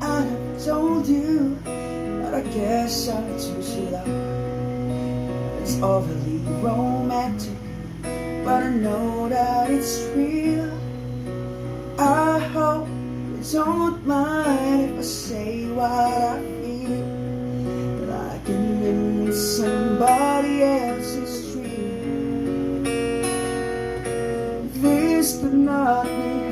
I'd have told you, but I guess I'm too slow. It's overly romantic, but I know that it's real. I hope you don't mind if I say what I feel, that I can live in somebody else's dream. This could not be